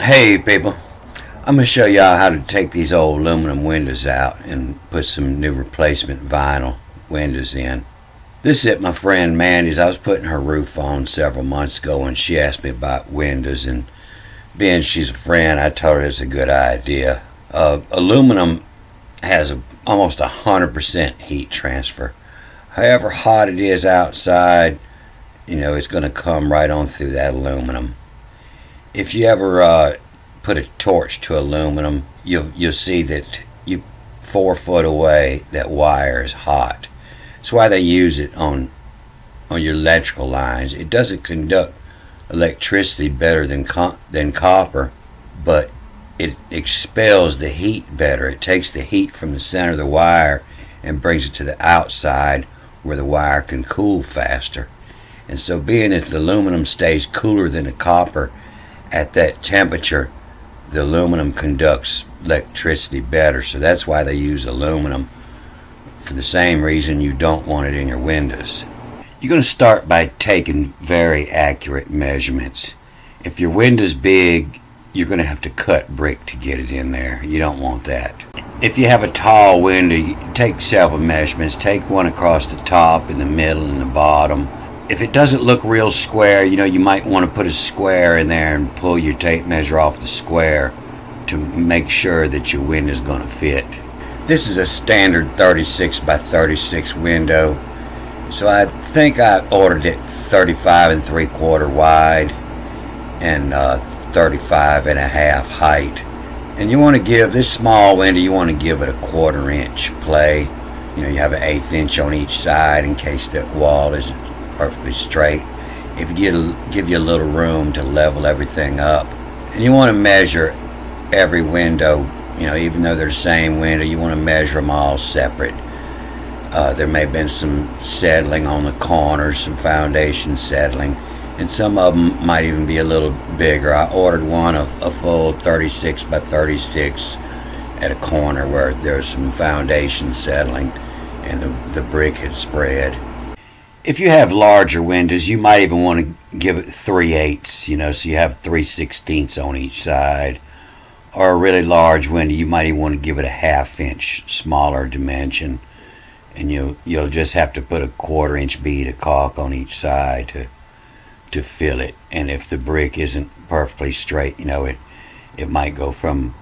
Hey people, I'm going to show y'all how to take these old aluminum windows out and put some new replacement vinyl windows in. This is at my friend Mandy's. I was putting her roof on several months ago and she asked me about windows, and being she's a friend, I told her it's a good idea. Aluminum has almost 100% heat transfer. However hot it is outside, it's going to come right on through that aluminum. If you ever put a torch to aluminum, you'll see that 4 foot away that wire is hot. That's why they use it on your electrical lines. It doesn't conduct electricity better than copper, but it expels the heat better. It takes the heat from the center of the wire and brings it to the outside where the wire can cool faster. And so, being that the aluminum stays cooler than the copper at that temperature, the aluminum conducts electricity better. So that's why they use aluminum, for the same reason you don't want it in your windows. You're going to start by taking very accurate measurements. If your window's big, you're going to have to cut brick to get it in there. You don't want that. If you have a tall window, you take several measurements. Take one across the top, in the middle, and the bottom. If it doesn't look real square, you might want to put a square in there and pull your tape measure off the square to make sure that your window is going to fit. This is a standard 36 by 36 window, so I think I ordered it 35 3/4 wide and 35 1/2 height. And you want to give this small window, you want to give it a 1/4 inch play. You have an 1/8 inch on each side in case the wall isn't perfectly straight. If you give you a little room to level everything up. And you want to measure every window, even though they're the same window, you want to measure them all separate. There may have been some settling on the corners, some foundation settling, and some of them might even be a little bigger. I ordered one a full 36 by 36 at a corner where there's some foundation settling and the brick had spread. If you have larger windows, you might even want to give it 3/8, so you have 3/16 on each side. Or a really large window, you might even want to give it a 1/2 inch smaller dimension, and you'll just have to put a 1/4 inch bead of caulk on each side to fill it. And if the brick isn't perfectly straight, it might go from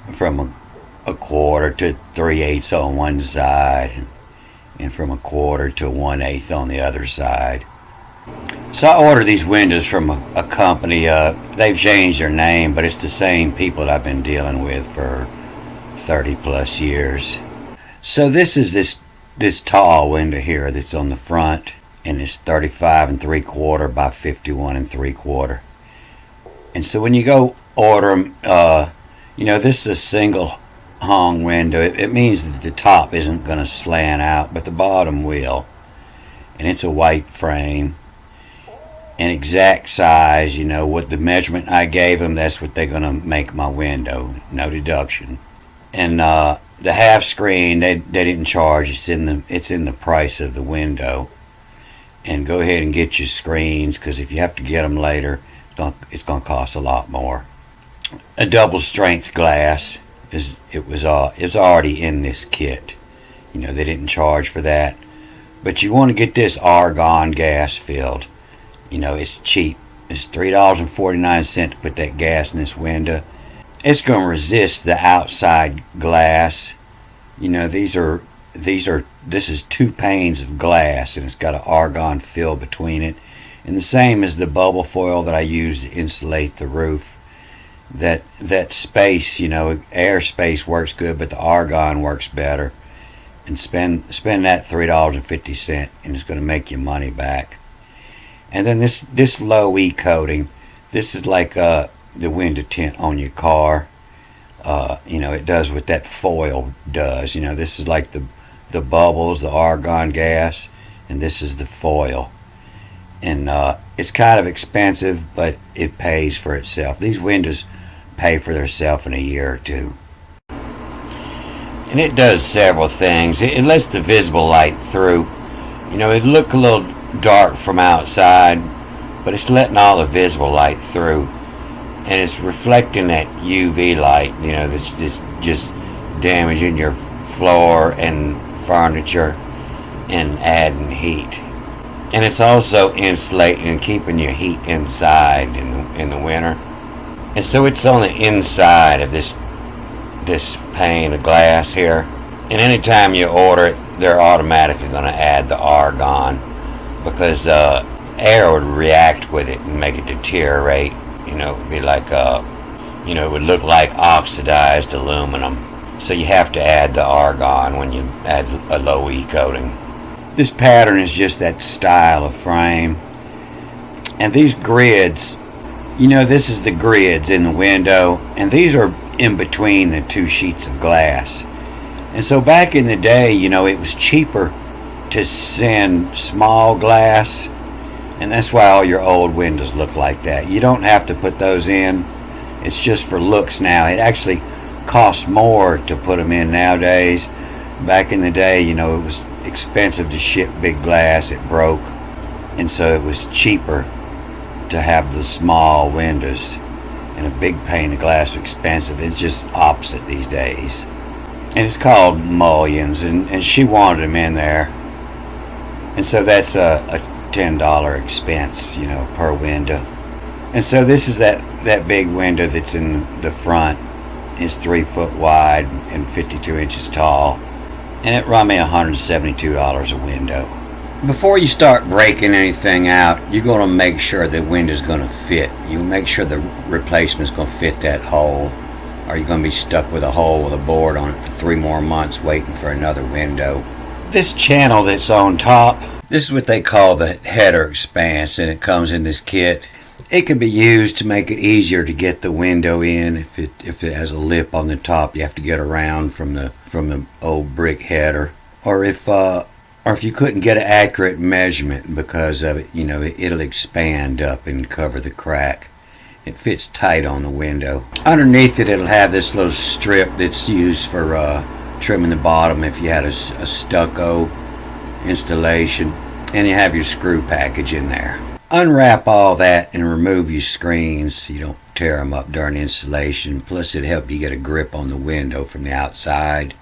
a 1/4 to 3/8 on one side, and from a 1/4 to 1/8 on the other side. So I ordered these windows from a company. They've changed their name, but it's the same people that I've been dealing with for 30 plus years. So this is this tall window here that's on the front, and it's 35 3/4 by 51 3/4. And so when you go order them, this is a single hung window. It means that the top isn't going to slant out, but the bottom will. And it's a white frame, an exact size. What the measurement I gave them, that's what they're going to make my window. No deduction. And the half screen, they didn't charge. It's in the price of the window. And go ahead and get your screens, because if you have to get them later, it's going to cost a lot more. A double strength glass. It's already in this kit. They didn't charge for that. But you want to get this argon gas filled. It's cheap. It's $3.49 to put that gas in this window. It's going to resist the outside glass. This is 2 panes of glass, and it's got an argon fill between it. And the same as the bubble foil that I use to insulate the roof. That space, air space works good, but the argon works better. And spend that $3.50, and it's going to make your money back. And then this low E coating, this is like the window tint on your car. It does what that foil does. This is like the bubbles, the argon gas, and this is the foil. And it's kind of expensive, but it pays for itself. These windows pay for themselves in a year or two. And it does several things. It lets the visible light through. It look a little dark from outside, but it's letting all the visible light through. and it's reflecting that UV light, that's just damaging your floor and furniture and adding heat. And it's also insulating and keeping your heat inside in the winter. And so it's on the inside of this pane of glass here. And anytime you order it, they're automatically going to add the argon, because air would react with it and make it deteriorate. It would be like it would look like oxidized aluminum. So you have to add the argon when you add a low E coating. This pattern is just that style of frame. And these grids, this is the grids in the window, and these are in between the two sheets of glass. And so back in the day, it was cheaper to send small glass, and that's why all your old windows look like that. You don't have to put those in. It's just for looks now. It actually costs more to put them in nowadays. Back in the day, it was expensive to ship big glass. It broke, and so it was cheaper to have the small windows, and a big pane of glass was expensive. It's just opposite these days. And it's called mullions, and she wanted them in there, and so that's a $10 expense, per window. And so this is that big window that's in the front. It's 3 foot wide and 52 inches tall, and it run me $172 a window. Before you start breaking anything out, you're going to make sure the window's going to fit. You make sure the replacement's going to fit that hole, or you're going to be stuck with a hole with a board on it for 3 more months waiting for another window. This channel that's on top, this is what they call the header expanse, and it comes in this kit. It can be used to make it easier to get the window in. If it has a lip on the top, you have to get around from the old brick header. Or if you couldn't get an accurate measurement because of it, it'll expand up and cover the crack. It fits tight on the window. Underneath it, it'll have this little strip that's used for trimming the bottom if you had a stucco installation, and you have your screw package in there. Unwrap all that and remove your screens so you don't tear them up during installation. Plus, it'll help you get a grip on the window from the outside.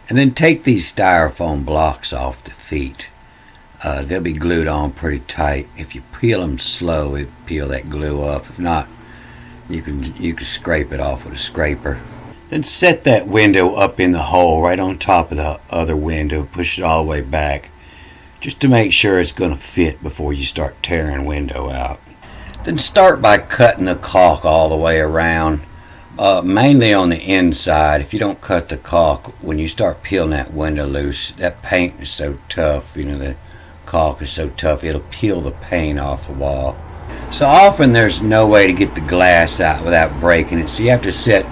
And then take these styrofoam blocks off the feet. They'll be glued on pretty tight. If you peel them slow, it'll peel that glue up. If not, you can scrape it off with a scraper. Then set that window up in the hole right on top of the other window. Push it all the way back, just to make sure it's going to fit before you start tearing window out. Then start by cutting the caulk all the way around, mainly on the inside. If you don't cut the caulk, when you start peeling that window loose, that paint is so tough, the caulk is so tough, it'll peel the paint off the wall. So often there's no way to get the glass out without breaking it, so you have to set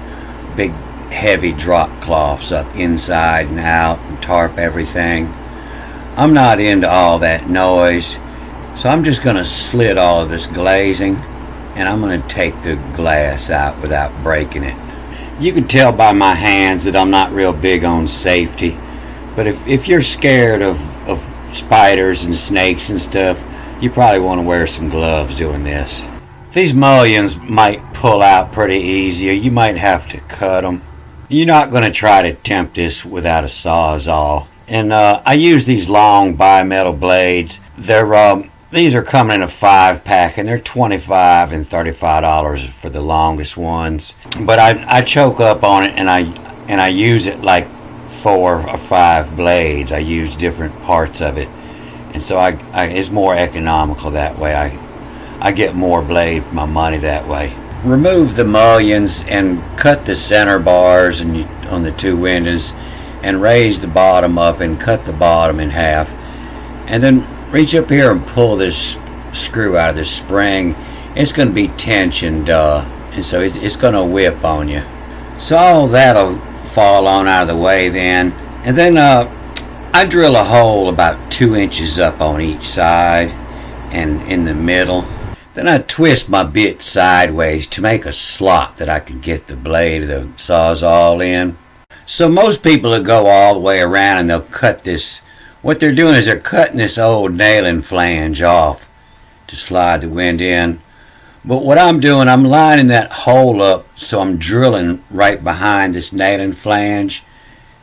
big heavy drop cloths up inside and out and tarp everything. I'm not into all that noise, so I'm just going to slit all of this glazing, and I'm going to take the glass out without breaking it. You can tell by my hands that I'm not real big on safety, but if you're scared of spiders and snakes and stuff, you probably want to wear some gloves doing this. These mullions might pull out pretty easy, or you might have to cut them. You're not going to try to attempt this without a Sawzall. And I use these long bimetal blades. These are coming in a 5-pack, and they're $25 and $35 for the longest ones. But I choke up on it, and I use it like 4 or 5 blades. I use different parts of it, and so it's more economical that way. I get more blade for my money that way. Remove the mullions and cut the center bars on the 2 windows, and raise the bottom up and cut the bottom in half, and then reach up here and pull this screw out of this spring. It's going to be tensioned, and so it's going to whip on you. So all that'll fall on out of the way then, and then I drill a hole about 2 inches up on each side and in the middle. Then I twist my bit sideways to make a slot that I can get the blade of the Sawzall in. So most people will go all the way around and they'll cut this. What they're doing is they're cutting this old nailing flange off to slide the wind in. But what I'm doing, I'm lining that hole up so I'm drilling right behind this nailing flange.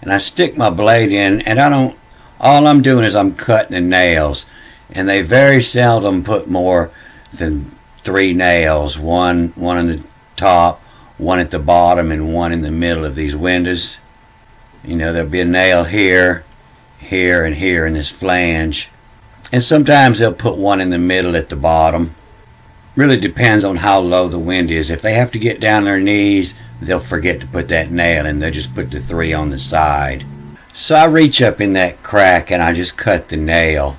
And I stick my blade in, and all I'm doing is I'm cutting the nails. And they very seldom put more than 3 nails. One on the top, one at the bottom, and one in the middle of these windows. There'll be a nail here, here, and here in this flange. And sometimes they'll put one in the middle at the bottom. Really depends on how low the wind is. If they have to get down their knees, they'll forget to put that nail in. They'll just put the 3 on the side. So I reach up in that crack and I just cut the nail.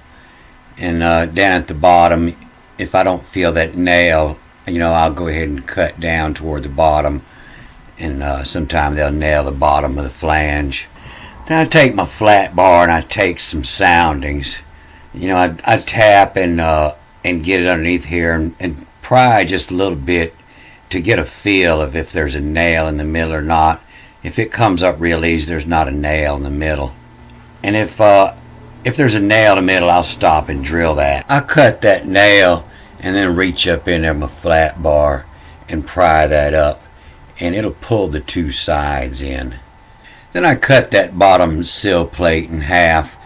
And down at the bottom, if I don't feel that nail, I'll go ahead and cut down toward the bottom. And sometimes they'll nail the bottom of the flange. Then I take my flat bar and I take some soundings. I tap and get it underneath here and pry just a little bit to get a feel of if there's a nail in the middle or not. If it comes up real easy, there's not a nail in the middle. And if there's a nail in the middle, I'll stop and drill that. I cut that nail and then reach up in there with my flat bar and pry that up, and it'll pull the 2 sides in. Then I cut that bottom sill plate in half,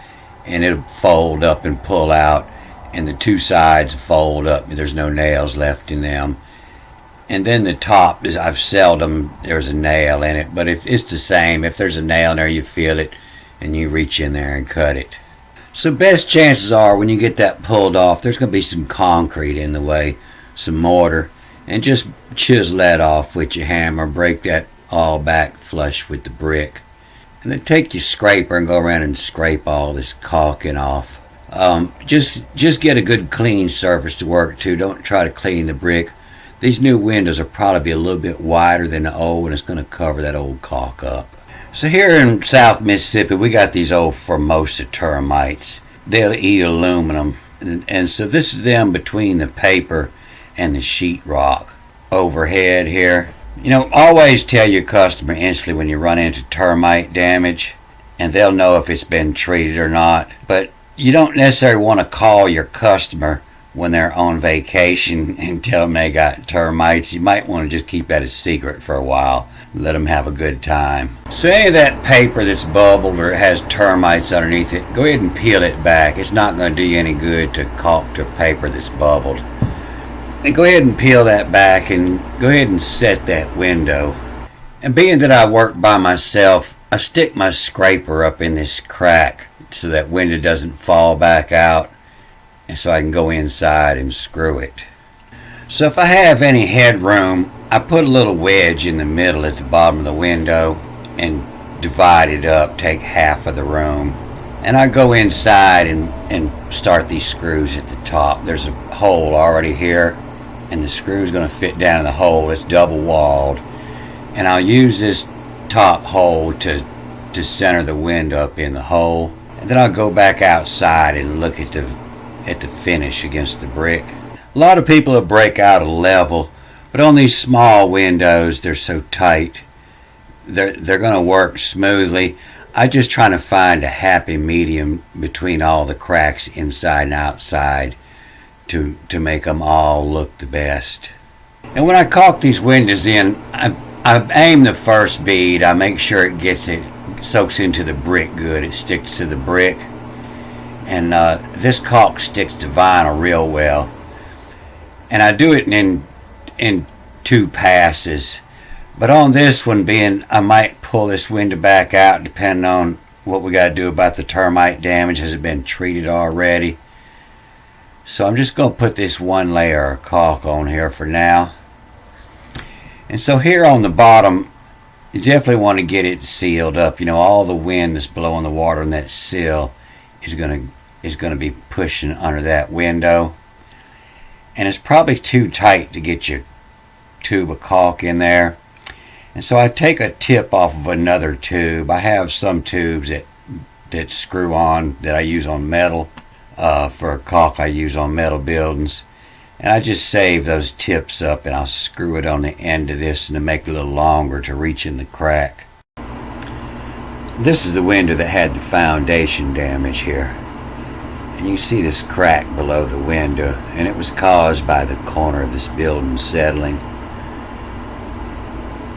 and it'll fold up and pull out, and the 2 sides fold up. There's no nails left in them. And then the top, I've seldom there's a nail in it, but if it's the same. If there's a nail in there, you feel it, and you reach in there and cut it. So best chances are when you get that pulled off, there's going to be some concrete in the way, some mortar, and just chisel that off with your hammer, break that all back flush with the brick. And then take your scraper and go around and scrape all this caulking off. Just get a good clean surface to work to. Don't try to clean the brick. These new windows will probably be a little bit wider than the old, and it's going to cover that old caulk up. So here in South Mississippi, we got these old Formosa termites. They'll eat aluminum, and so this is them between the paper and the sheetrock overhead here. Always tell your customer instantly when you run into termite damage, and they'll know if it's been treated or not. But you don't necessarily want to call your customer when they're on vacation and tell them they got termites. You might want to just keep that a secret for a while. Let them have a good time. So any of that paper that's bubbled or has termites underneath it, go ahead and peel it back. It's not going to do you any good to caulk to paper that's bubbled. And go ahead and peel that back and go ahead and set that window. And being that I work by myself, I stick my scraper up in this crack so that window doesn't fall back out, and so I can go inside and screw it. So if I have any headroom, I put a little wedge in the middle at the bottom of the window and divide it up, take half of the room. And I go inside and start these screws at the top. There's a hole already here, and the screw's going to fit down in the hole. It's double walled. And I'll use this top hole to center the window up in the hole. And then I'll go back outside and look at the finish against the brick. A lot of people will break out a level, but on these small windows, they're so tight, they're going to work smoothly. I'm just trying to find a happy medium between all the cracks inside and outside to make them all look the best. And when I caulk these windows in, I aim the first bead. I make sure it soaks into the brick good. It sticks to the brick. And this caulk sticks to vinyl real well. And I do it in 2 passes. But on this one, I might pull this window back out depending on what we got to do about the termite damage. Has it been treated already? So I'm just going to put this 1 layer of caulk on here for now. And so here on the bottom, you definitely want to get it sealed up. All the wind that's blowing the water in that sill is going to be pushing under that window. And it's probably too tight to get your tube of caulk in there. And so I take a tip off of another tube. I have some tubes that screw on that I use on metal. For caulk I use on metal buildings. And I just save those tips up and I'll screw it on the end of this and to make it a little longer to reach in the crack. This is the window that had the foundation damage here. You see this crack below the window, and it was caused by the corner of this building settling.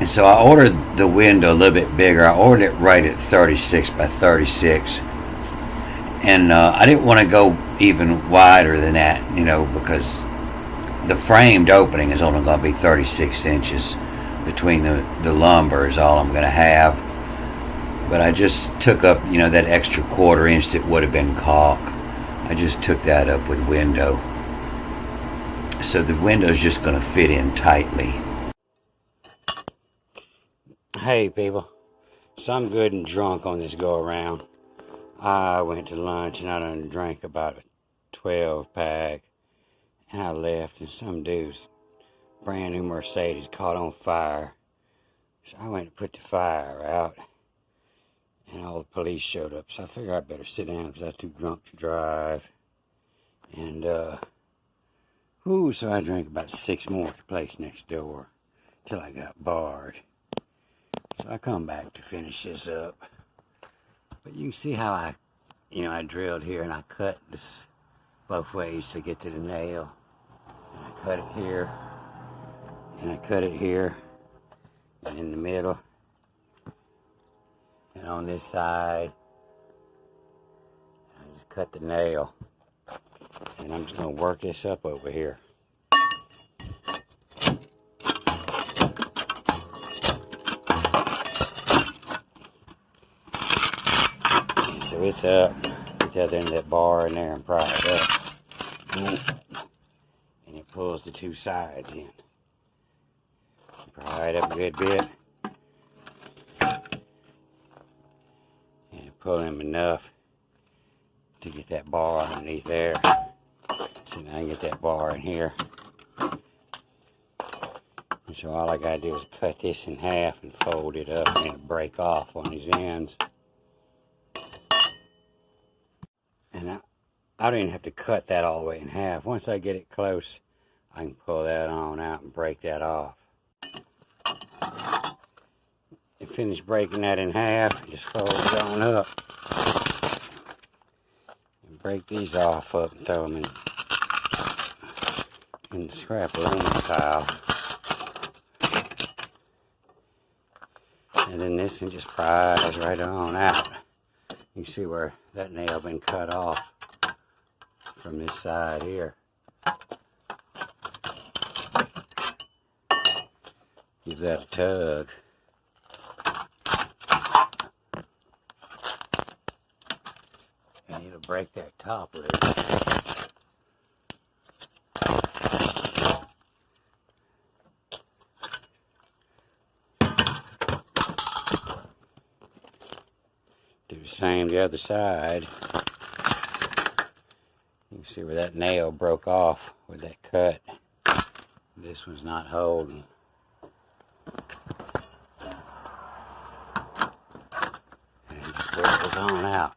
And so I ordered the window a little bit bigger. I ordered it right at 36 by 36. And I didn't want to go even wider than that, because the framed opening is only going to be 36 inches between the lumber is all I'm going to have. But I just took up, that extra quarter inch that would have been caulk. I just took that up with window. So the window's just going to fit in tightly. Hey people, so I'm good and drunk on this go around. I went to lunch and I done drank about a 12 pack. And I left and some dude's brand new Mercedes caught on fire. So I went to put the fire out. And all the police showed up. So I figured I better sit down because I was too drunk to drive. And, so I drank about 6 more at the place next door. Till I got barred. So I come back to finish this up. But you can see how I drilled here and I cut this both ways to get to the nail. And I cut it here. And I cut it here. And in the middle. And on this side. I just cut the nail. And I'm just going to work this up over here. So it's up, get the other end of that bar in there and pry it up. And it pulls the 2 sides in. Pry it up a good bit. And pull them enough to get that bar underneath there. So now I can get that bar in here. And so all I gotta do is cut this in half and fold it up and it'll break off on these ends. And I don't even have to cut that all the way in half. Once I get it close, I can pull that on out and break that off. And finish breaking that in half, just fold it on up. And break these off up and throw them in the scrap-a-room pile. And then this one just pries right on out. You see where that nail been cut off from this side here. Give that a tug. And it'll break that top loose. Do the same the other side. You can see where that nail broke off with that cut. This one's not holding. And it just bristles on out.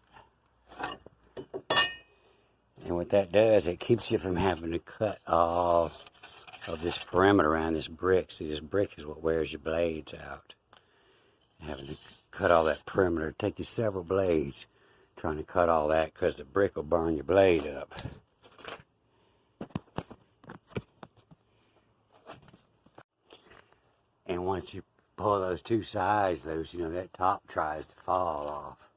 And what that does, it keeps you from having to cut all of this perimeter around this brick. See, this brick is what wears your blades out. Having to cut all that perimeter, take you several blades trying to cut all that because the brick will burn your blade up. And once you pull those 2 sides loose, that top tries to fall off.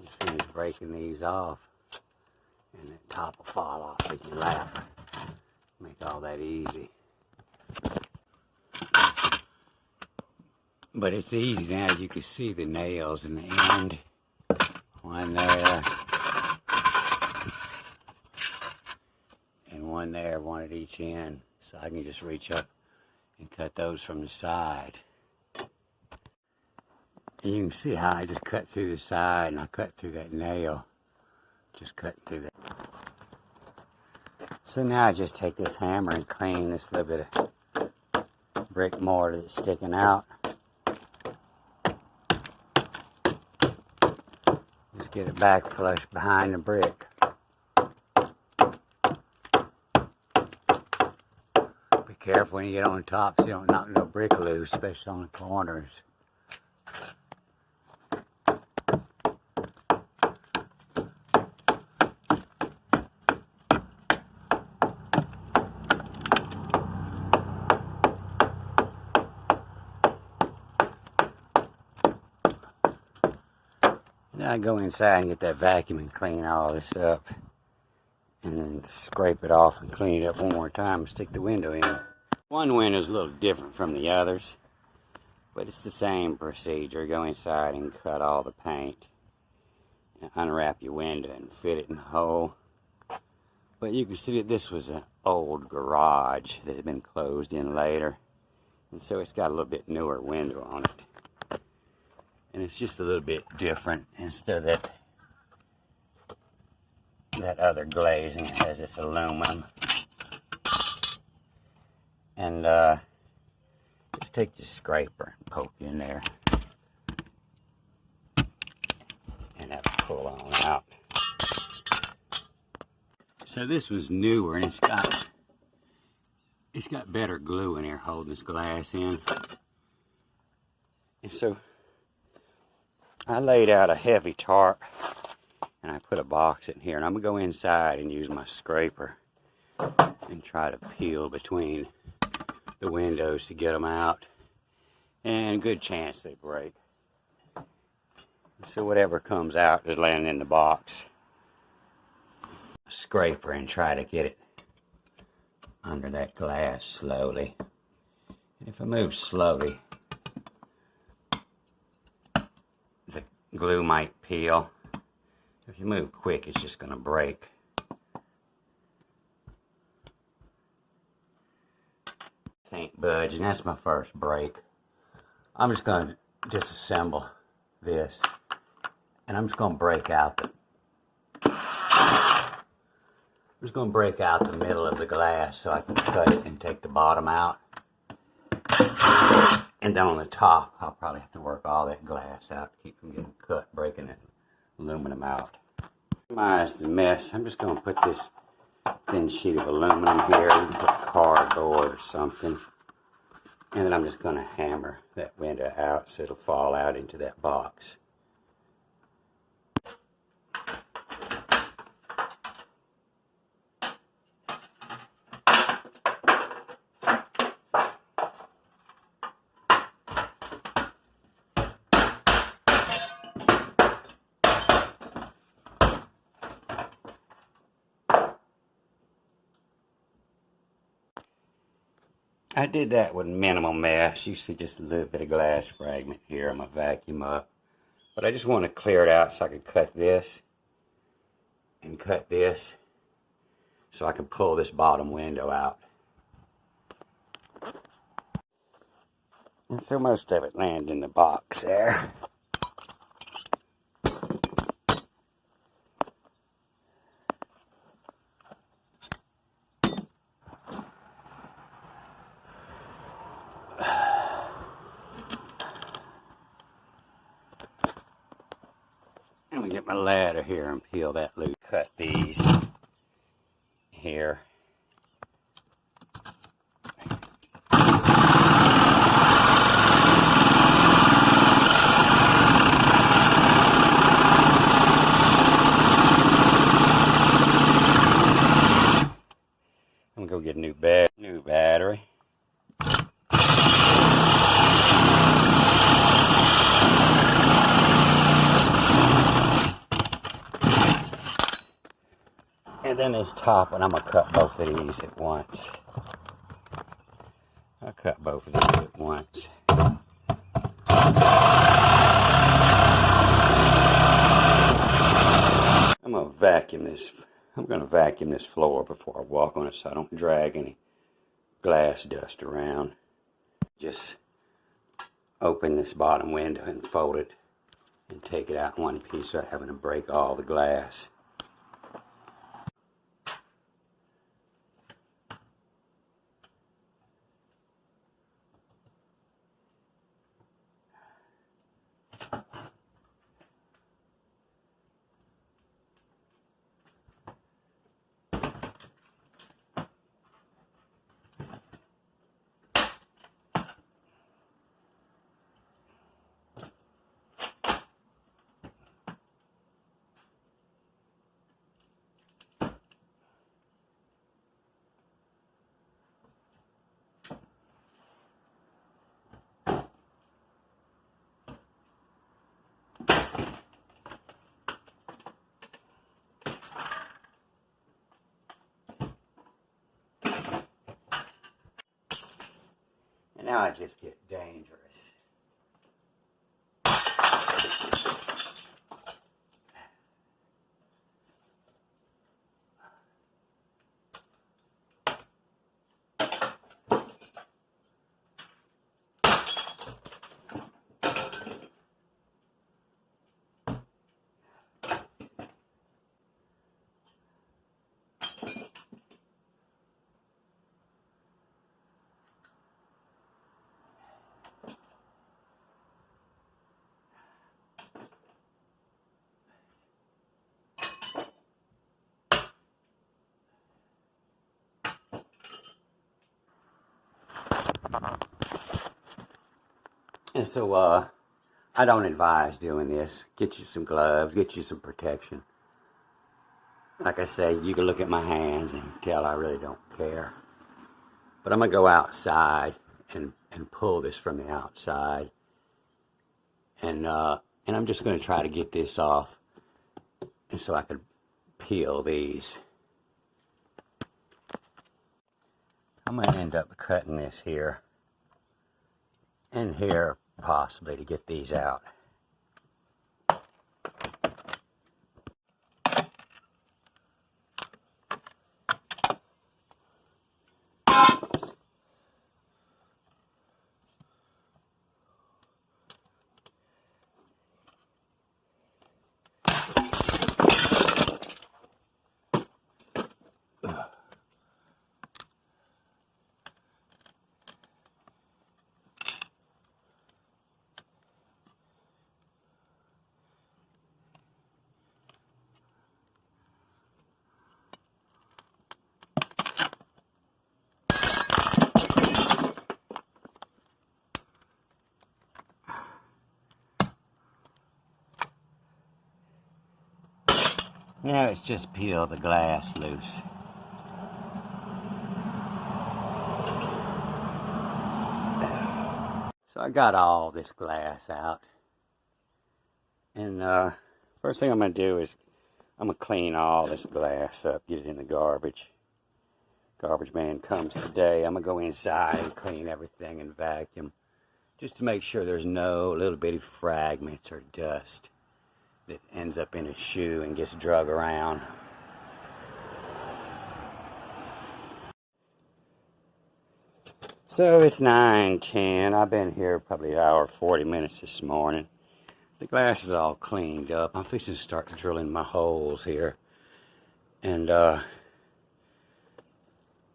Just finish breaking these off and that top will fall off in your lap. Make all that easy. But it's easy now. You can see the nails in the end. One there. And one there, one at each end. So I can just reach up and cut those from the side. And you can see how I just cut through the side and I cut through that nail. Just cut through that. So now I just take this hammer and clean this little bit of brick mortar that's sticking out. Just get it back flush behind the brick. Be careful when you get on the top so you don't knock no brick loose, especially on the corners. I go inside and get that vacuum and clean all this up. And then scrape it off and clean it up one more time and stick the window in. One window is a little different from the others, but it's the same procedure. Go inside and cut all the paint. And unwrap your window and fit it in the hole. But you can see that this was an old garage that had been closed in later. And so it's got a little bit newer window on it. And it's just a little bit different. Instead of that other glazing, it has this aluminum. And just take your scraper and poke in there. And that'll pull on out. So this was newer, and it's got better glue in here holding this glass in. And so I laid out a heavy tarp and I put a box in here, and I'm gonna go inside and use my scraper and try to peel between the windows to get them out, and good chance they break. So whatever comes out is landing in the box. Scraper and try to get it under that glass slowly. And if I move slowly, the glue might peel. If you move quick, it's just going to break. This ain't budging. That's my first break. I'm just going to disassemble this, and I'm just going to break out the middle of the glass so I can cut it and take the bottom out. And then on the top, I'll probably have to work all that glass out to keep from getting cut, breaking it aluminum out. Minimize the mess. I'm just going to put this thin sheet of aluminum here and put cardboard or something. And then I'm just going to hammer that window out so it'll fall out into that box. I did that with minimal mess. You see just a little bit of glass fragment here. I'm going to vacuum up. But I just want to clear it out so I can cut this and cut this so I can pull this bottom window out. And so most of it landed in the box there. I'm going to get my ladder here and peel that loose. Cut these here. I'm going to go get a new battery. And then this top one, I'm going to cut both of these at once. I'll cut both of these at once. I'm going to vacuum this floor before I walk on it so I don't drag any glass dust around. Just open this bottom window and fold it and take it out in one piece without having to break all the glass. And now I just get dangerous. And so, I don't advise doing this. Get you some gloves, get you some protection. Like I say, you can look at my hands and tell I really don't care. But I'm going to go outside and pull this from the outside. And I'm just going to try to get this off. And so I could peel these. I'm going to end up cutting this here and here possibly to get these out. Now it's just peel the glass loose. So I got all this glass out. And first thing I'm going to do is I'm going to clean all this glass up, get it in the garbage. Garbage man comes today. I'm going to go inside and clean everything and vacuum just to make sure there's no little bitty fragments or dust that ends up in a shoe and gets drug around. So it's 9:10. I've been here probably an hour, 40 minutes this morning. The glass is all cleaned up. I'm fixing to start drilling my holes here. And I'm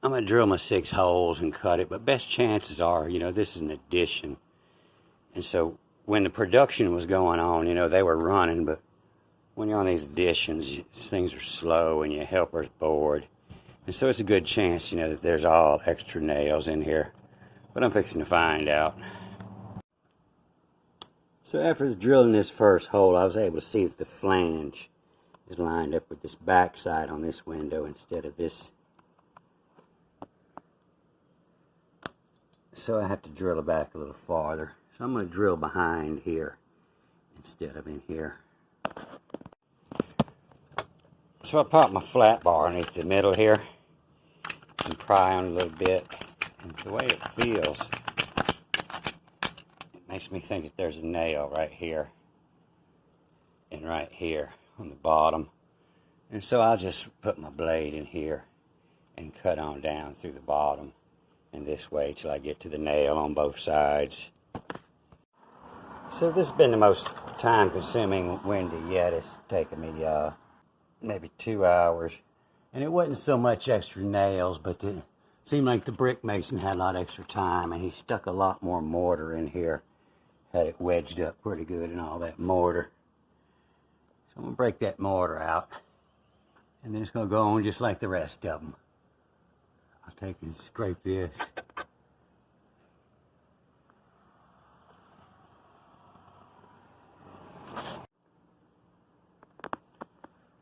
going to drill my 6 holes and cut it. But best chances are, this is an addition. And so when the production was going on, they were running. But when you're on these additions, things are slow and your helper's bored. And so it's a good chance, that there's all extra nails in here. But I'm fixing to find out. So after drilling this first hole, I was able to see that the flange is lined up with this backside on this window instead of this. So I have to drill it back a little farther. So I'm going to drill behind here instead of in here. So I pop my flat bar underneath the middle here and pry on a little bit. And the way it feels, it makes me think that there's a nail right here and right here on the bottom. And so I'll just put my blade in here and cut on down through the bottom and this way till I get to the nail on both sides. So this has been the most time-consuming window yet. It's taken me maybe 2 hours. And it wasn't so much extra nails, but it seemed like the brick mason had a lot extra time, and he stuck a lot more mortar in here. Had it wedged up pretty good in all that mortar. So I'm going to break that mortar out, and then it's going to go on just like the rest of them. I'll take and scrape this.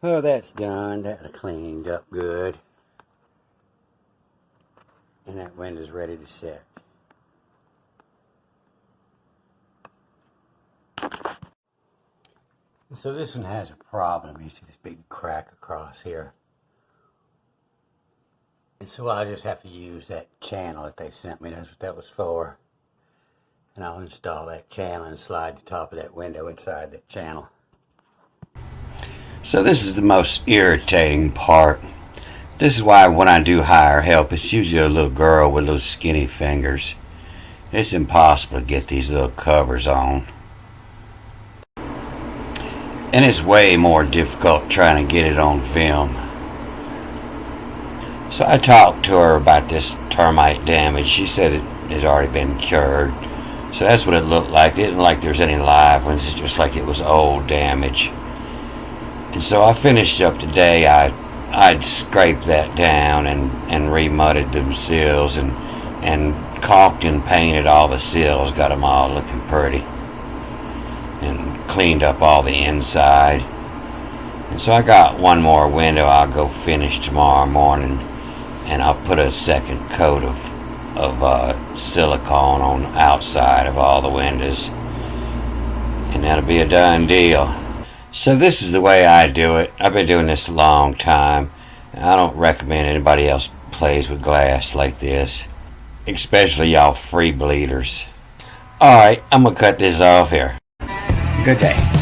Oh, that's done. That cleaned up good. And that window's ready to set. And so this one has a problem. You see this big crack across here. And so I just have to use that channel that they sent me. That's what that was for. and I'll install that channel and slide the top of that window inside that channel. So this is the most irritating part. This is why when I do hire help, it's usually a little girl with little skinny fingers. It's impossible to get these little covers on. And it's way more difficult trying to get it on film. So I talked to her about this termite damage. She said it had already been cured. So that's what it looked like. It didn't look like there was any live ones. It's just like it was old damage. And so I finished up today. I'd scraped that down and remudded them seals and caulked and painted all the seals. Got them all looking pretty. And cleaned up all the inside. And so I got one more window I'll go finish tomorrow morning. And I'll put a second coat of silicone on the outside of all the windows, and that'll be a done deal. So this is the way I do it. I've been doing this a long time. I don't recommend anybody else plays with glass like this, especially y'all free bleeders. Alright, I'm gonna cut this off here. Good day.